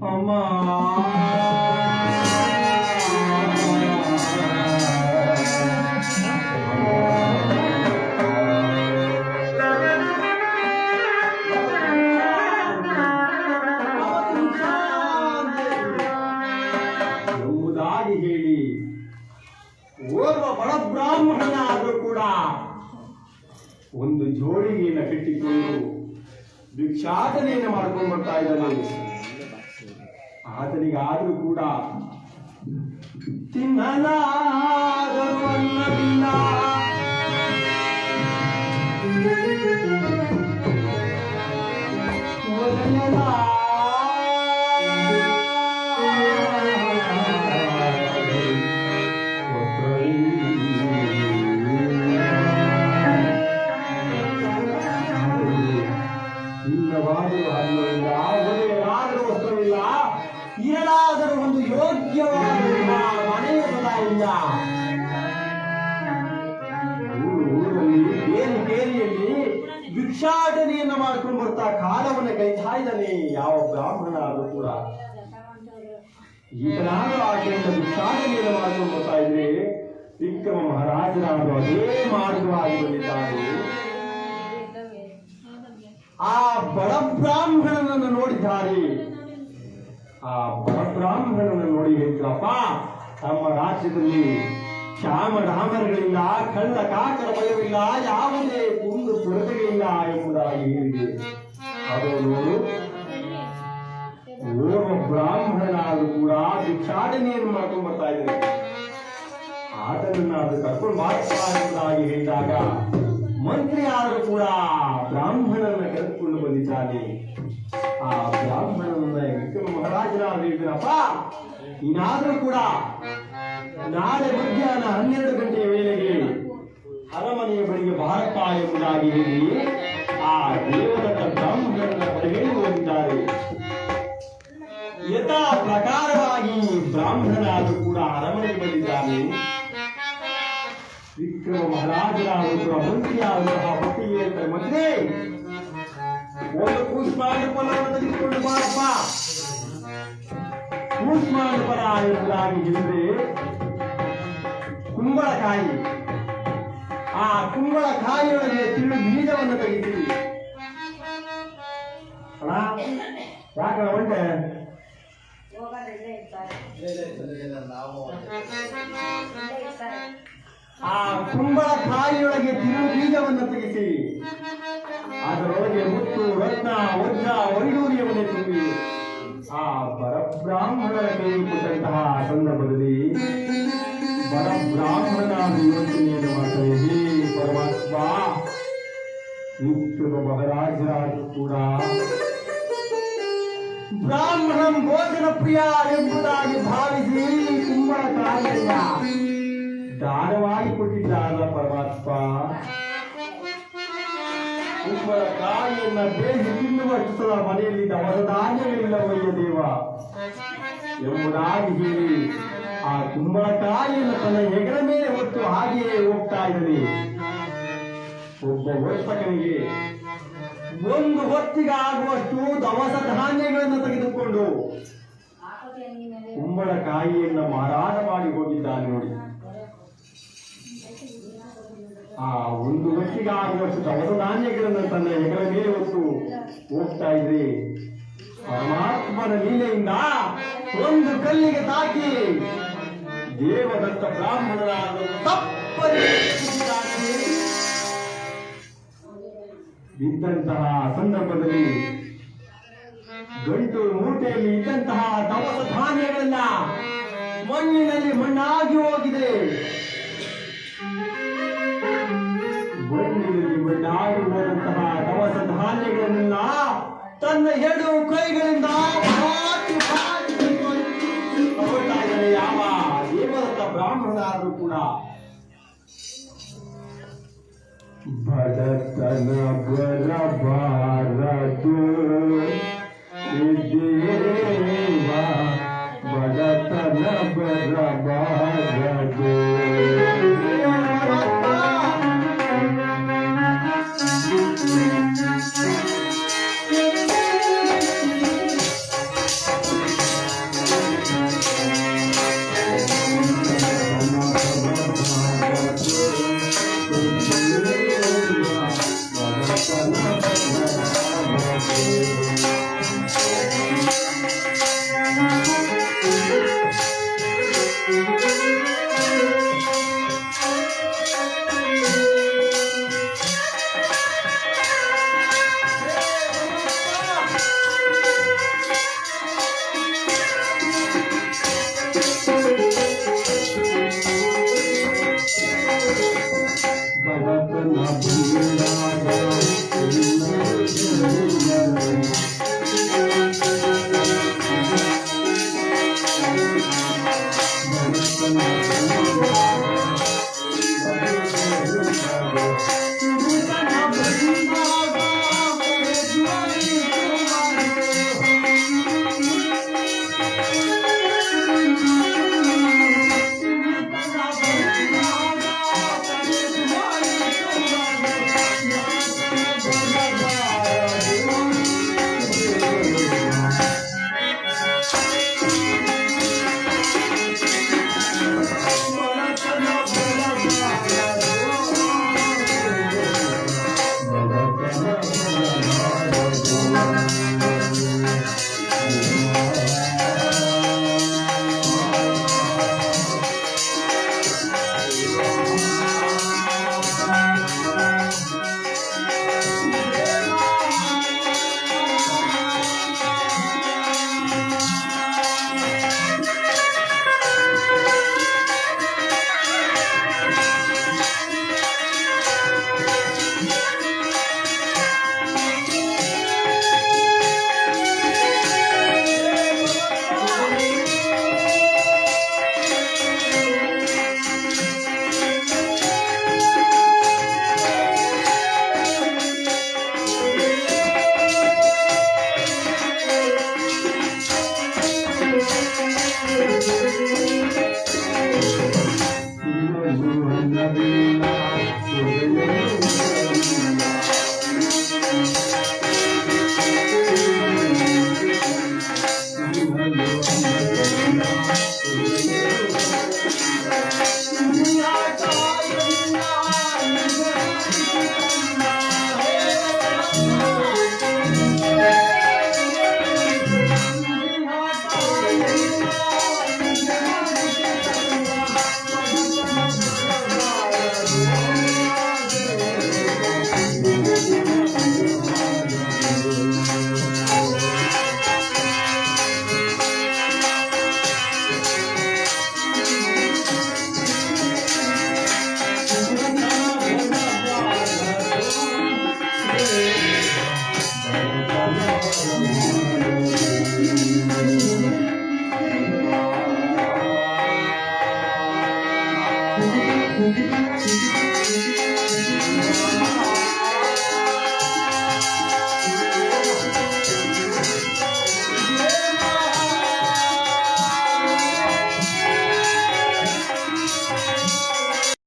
ಅಮ್ಮ ಎಂಬುದಾಗಿ ಹೇಳಿ ಓರ್ವ ಬಡ ಬ್ರಾಹ್ಮಣನಾದರೂ ಕೂಡ ಒಂದು ಜೋಳಿಗೆಯನ್ನು ಕಟ್ಟಿಕೊಂಡು ಭಿಕ್ಷಾಟನೆಯನ್ನು ಮಾಡ್ಕೊಂಡು ಬರ್ತಾ ಇದ್ದಾನೆ. ಆತನಿಗಾದ್ರೂ ಕೂಡ ತಿನ್ನಲಾದರೂ ಅನ್ನವಿಲ್ಲ, ಏನಾದರೂ ಒಂದು ಯೋಗ್ಯವಾದ ಮನೆಯ ಸದ ಇಲ್ಲ. ಊರಲ್ಲಿ ಕೇರಿಯಲ್ಲಿ ಭಿಕ್ಷಾಟನೆಯನ್ನು ಮಾಡ್ಕೊಂಡು ಬರ್ತಾ ಕಾಲವನ್ನು ಕೈತಾ ಇದ್ದಾನೆ ಯಾವ ಬ್ರಾಹ್ಮಣ ಆದ್ರೂ ಕೂಡ. ಈತನಾದ್ರೂ ಆಕೆಯಿಂದ ಭಿಕ್ಷಾಟನೆಯನ್ನು ಮಾಡ್ಕೊಂಡು ಬರ್ತಾ ಇದ್ರೆ ವಿಕ್ರಮ ಮಹಾರಾಜರಾದ್ರು ಅದೇ ಮಾರ್ಗವಾಗಿ ಬಂದಿದ್ದಾರೆ. ಆ ಬಡ ಬ್ರಾಹ್ಮಣನನ್ನು ನೋಡಿದ್ದಾರೆ. ಆ ಬಡಬ್ರಾಹ್ಮಣನನ್ನು ನೋಡಿ ಹೇಳ್ತಾರಪ್ಪ, ನಮ್ಮ ರಾಜ್ಯದಲ್ಲಿ ಶ್ಯಾಮರಾಮರಗಳಿಲ್ಲ, ಕಳ್ಳ ಕಾಕರ ಭಯವಿಲ್ಲ, ಯಾವುದೇ ಕುಂದು ಕೊರತೆಗಳಿಲ್ಲ ಎಂಬುದಾಗಿ ಹೇಳಿದೆ. ಅದು ನೋಡು, ಓರ್ವ ಬ್ರಾಹ್ಮಣನಾದರೂ ಕೂಡ ಭಿಕ್ಷಾಟನೆಯನ್ನು ಮಾಡ್ಕೊಂಡು ಬರ್ತಾ ಇದ್ದಾರೆ. ಆತನನ್ನ ಅದು ಕರ್ಕೊಂಡು ಮಾಡ್ತಾ ಎಂಬುದಾಗಿ ಹೇಳಿದಾಗ ಮಂತ್ರಿ ಆದರೂ ಕೂಡ ಬ್ರಾಹ್ಮಣನ ಕರೆದುಕೊಂಡು ಬಂದಿದ್ದಾನೆ. ಆ ಬ್ರಾಹ್ಮಣನನ್ನ ವಿಕ್ರಮ ಮಹಾರಾಜನಾದ್ರು ಹೇಳಿದ್ರಪ್ಪ, ಇನ್ನಾದ್ರೂ ಕೂಡ ನಾಳೆ ಮಧ್ಯಾಹ್ನ 12 ಗಂಟೆಯ ವೇಳೆಗೆ ಅರಮನೆಯ ಬಳಿಗೆ ಬಾರಪ್ಪ ಎಂಬುದಾಗಿ ಹೇಳಿ ಆ ದೇವದತ್ತ ಬ್ರಾಹ್ಮಣನ ಹೇಳಿ ಹೋಗಿದ್ದಾರೆ. ಯಥಾ ಪ್ರಕಾರವಾಗಿ ಬ್ರಾಹ್ಮಣನಾದರೂ ಕೂಡ ಅರಮನೆಗೆ ಬಂದಿದ್ದಾನೆ. ವಿಕ್ರಮ ಮಹಾರಾಜರಾದರೂ ಮಂತ್ರಿಯಾದಂತಹ ಪಟ್ಟಿಗೆ ಹೇಳ್ತಾರೆ, ಮಂತ್ರಿ ಒಂದು ಕೂಸ್ಮಾಂಡ ಫಲವನ್ನು ತೆಗೆದುಕೊಂಡು ಬಾರಪ್ಪ. ಕೂಸ್ಮಾಂಡ ಫಲ ಎಂಬುದಾಗಿ ಹೇಳಿದ್ರೆ ಕುಂಬಳಕಾಯಿ. ಆ ಕುಂಬಳಕಾಯಿಯೊಳಗೆ ತಿಳು ಬೀಜವನ್ನು ತೆಗಿತೀವಿ. ಯಾಕಣ ಒಂಟೆ ಆ ಕುಂಬಳಕಾಯಿಯೊಳಗೆ ತಿಳು ಬೀಜವನ್ನು ತೆಗಿಸಿ ಅದರೊಳಗೆ ಮುತ್ತು ರತ್ನ ವಜ್ರ ವೈಡೂರ್ಯವನ್ನು ತುಂಬಿ ಆ ಪರಬ್ರಾಹ್ಮಣನ ಕೈ ಕೊಟ್ಟಂತಹ ಸಂದರ್ಭದಲ್ಲಿ ಪರಬ್ರಾಹ್ಮಣ ಯೋಚನೆಯನ್ನು ಮಾಡ್ತಾರೆ. ಹೇ ಪರಮಾತ್ಮ, ವಿಕ್ರಮ ಮಹಾರಾಜರಾದರೂ ಕೂಡ ಬ್ರಾಹ್ಮಣಂ ಭೋಜನ ಪ್ರಿಯ ಎಂಬುದಾಗಿ ಭಾವಿಸಿ ಕುಂಬಳಕಾಯಿಯನ್ನ ದಾನವಾಗಿ ಕೊಟ್ಟಿದ್ದಾರಲ್ಲ ಪರಮಾತ್ಮ. ಕುಂಬಳಕಾಯಿಯನ್ನ ಬೇಯಿಸಿ ತಿನ್ನುವಷ್ಟು ಸಲ ಮನೆಯಲ್ಲಿ ದವಸ ಧಾನ್ಯಗಳಿಲ್ಲವಯ್ಯ ದೇವ ಎಂಬುದಾಗಿ ಹೇಳಿ ಆ ಕುಂಬಳಕಾಯಿಯನ್ನು ತನ್ನ ಹೆಗಲ ಮೇಲೆ ಹೊತ್ತು ಹಾಗೆಯೇ ಹೋಗ್ತಾ ಇದ್ದಾನೆ. ಒಬ್ಬ ವರ್ತಕನಿಗೆ ಒಂದು ಹೊತ್ತಿಗಾಗುವಷ್ಟು ದವಸ ಧಾನ್ಯಗಳನ್ನು ತೆಗೆದುಕೊಂಡು ಕುಂಬಳಕಾಯಿಯನ್ನು ಮಾರಾಟ ಮಾಡಿ ಹೋಗಿದ್ದಾನೆ ನೋಡಿ. ಆ ಒಂದು ಹೊತ್ತಿಗಾಗುವಷ್ಟು ದವಸ ಧಾನ್ಯಗಳನ್ನು ತನ್ನ ಹೆಗಲ ಮೇಲೆ ಹೊತ್ತು ಹೋಗ್ತಾ ಇದ್ರೆ ಪರಮಾತ್ಮನ ಲೀಲೆಯಿಂದ ಒಂದು ಕಲ್ಲಿಗೆ ತಾಕಿ ದೇವದತ್ತ ಬ್ರಾಹ್ಮಣರಾದ ತಪ್ಪದೆ ಇದ್ದಂತಹ ಸಂದರ್ಭದಲ್ಲಿ ಗಂಟು ಮೂಟೆಯಲ್ಲಿ ಇದ್ದಂತಹ ದವಸ ಧಾನ್ಯಗಳೆಲ್ಲ ಮಣ್ಣಿನಲ್ಲಿ ಮಣ್ಣಾಗಿ ಹೋಗಿದೆ. ಮಣ್ಣಿನಲ್ಲಿ ಮಣ್ಣಾಗಿ ಹೋದಂತಹ ದವಸ ಧಾನ್ಯಗಳನ್ನೆಲ್ಲ ತನ್ನ 2 ಕೈಗಳಿಂದ ತಗೊಳ್ತಾ ಇದ್ದಾರೆ ಯಾವ ದೇವದತ್ತ ಬ್ರಾಹ್ಮಣರಾದರೂ ಕೂಡ. ಬಡತನ ಬರಬಾರದು ದೇವ, ಬಡತನ ಬರಬಾರದು.